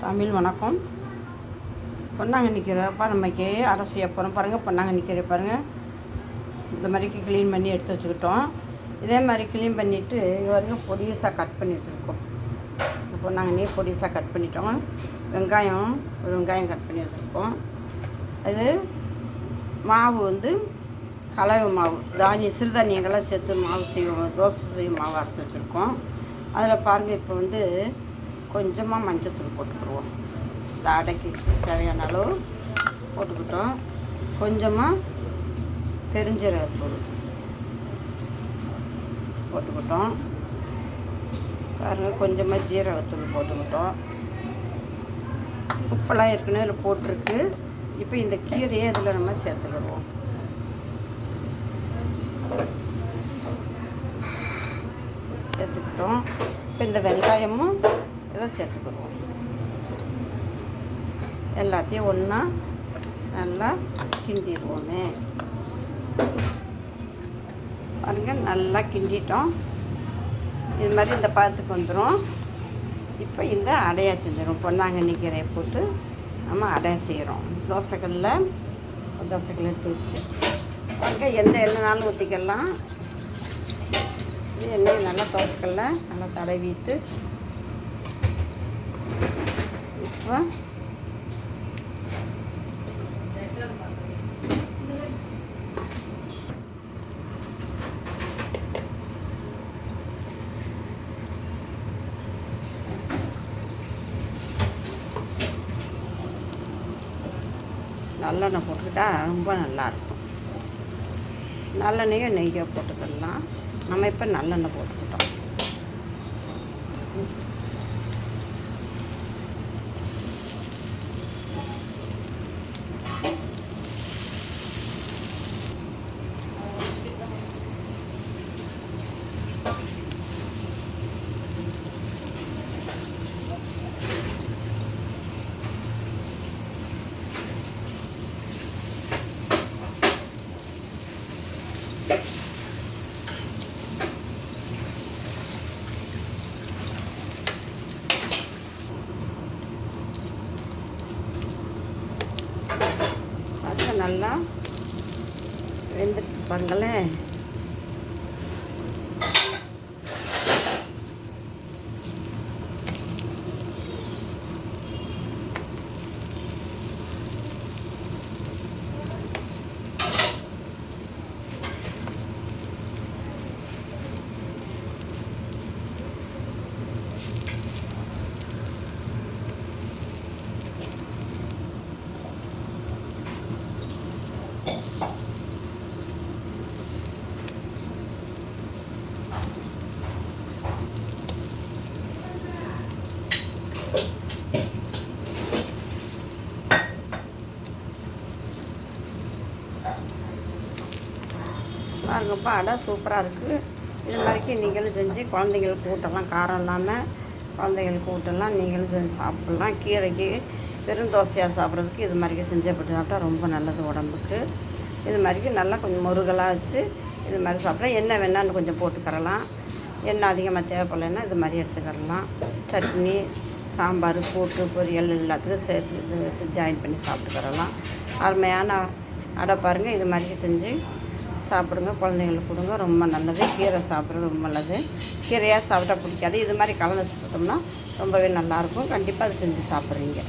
தமிழ் வணக்கம். பொன்னாங்கண்ணி கீரைப்பா நம்மக்கு அடை செய்ய போகிறோம். பாருங்கள், பொன்னாங்கண்ணி கீரை பாருங்கள், இந்த மாதிரிக்கு க்ளீன் பண்ணி எடுத்து வச்சுக்கிட்டோம். இதே மாதிரி க்ளீன் பண்ணிவிட்டு பாருங்கள், பொடிசாக கட் பண்ணி வச்சுருக்கோம். இந்த பொன்னாங்கண்ணியை பொடிசாக கட் பண்ணிட்டோம். ஒரு வெங்காயம் கட் பண்ணி வச்சுருக்கோம். அது மாவு கலவை மாவு, சிறுதானியங்கள்லாம் சேர்த்து மாவு செய்வோம், தோசை செய்யும் மாவு அரைச்சி வச்சுருக்கோம். அதில் பாருங்கள், இப்போ கொஞ்சமாக மஞ்சத்தூள் போட்டுக்கிடுவோம். இந்த அடைக்கு தேவையான அளவு போட்டுக்கிட்டோம். கொஞ்சமாக பெருஞ்சீரகத்தூள் போட்டுக்கிட்டோம். பாருங்கள், கொஞ்சமாக ஜீரகத்தூள் போட்டுக்கிட்டோம். உப்பெல்லாம் ஏற்கனவே இதில் போட்டிருக்கு. இப்போ இந்த கீரையை இதில் நம்ம சேர்த்துக்கிடுவோம். சேர்த்துக்கிட்டோம். இப்போ இந்த வெங்காயமும் இதெல்லாம் சேர்த்துக்கிடுவோம். எல்லாத்தையும் ஒன்றா நல்லா கிண்டிடுவோமே. பாருங்கள், நல்லா கிண்டிட்டோம். இது மாதிரி இந்த பதத்துக்கு வந்துடும். இப்போ இந்த அடையா செஞ்சிடும். பொன்னாங்கண்ணி கீரையை போட்டு நம்ம அடையா செய்கிறோம். தோசைக்கல்ல எடுத்து வச்சு பாருங்கள், எந்த எண்ணெய்னாலும் ஊற்றிக்கலாம். எண்ணெயை நல்லா தோசைக்கல்ல நல்லா தடவிட்டு இப்போ நல்லெண்ணெய் போட்டுக்கிட்டா ரொம்ப நல்லாயிருக்கும். நல்லெண்ணெயும் நெய்யை போட்டுக்கலாம். நம்ம இப்போ நல்லெண்ணெய் போட்டுக்கிட்டோம். நல்லா வெந்துருச்சு பாருங்களேன். பாருங்கப்பா, அடை சூப்பராக இருக்குது. இது மாதிரிக்கு நீங்களும் செஞ்சு குழந்தைங்களுக்கு ஊட்டலாம். காரம் இல்லாமல் குழந்தைங்களுக்கு ஊட்டலாம். நீங்களும் செஞ்சு சாப்பிட்லாம். கீரைக்கு வெறும் தோசையாக சாப்பிட்றதுக்கு இது மாதிரிக்கு செஞ்சு அப்படி சாப்பிட்டா ரொம்ப நல்லது உடம்புக்கு. இது மாதிரிக்கு நல்லா கொஞ்சம் முருகலாக வச்சு இது மாதிரி சாப்பிட்டா எண்ணெய் வேணான்னு கொஞ்சம் போட்டுக்கரலாம். எண்ணெய் அதிகமாக தேவைப்படலைன்னா இது மாதிரி எடுத்துக்கிடலாம். சட்னி, சாம்பார், கூட்டு, பொரியல் எல்லாத்துக்கும் சேர்த்து இது வச்சு ஜாயின் பண்ணி சாப்பிட்டுக்கிறலாம். அருமையான அடை பாருங்கள். இது மாதிரி செஞ்சு சாப்பிடுங்க, குழந்தைங்களுக்கு கொடுங்க. ரொம்ப நல்லது. கீரை சாப்பிட்றது ரொம்ப நல்லது. கீரையாக சாப்பிட்டா பிடிக்காது. இது மாதிரி கலந்து வச்சுக்கிட்டோம்னா ரொம்பவே நல்லாயிருக்கும். கண்டிப்பாக அதை செஞ்சு சாப்பிட்றீங்க.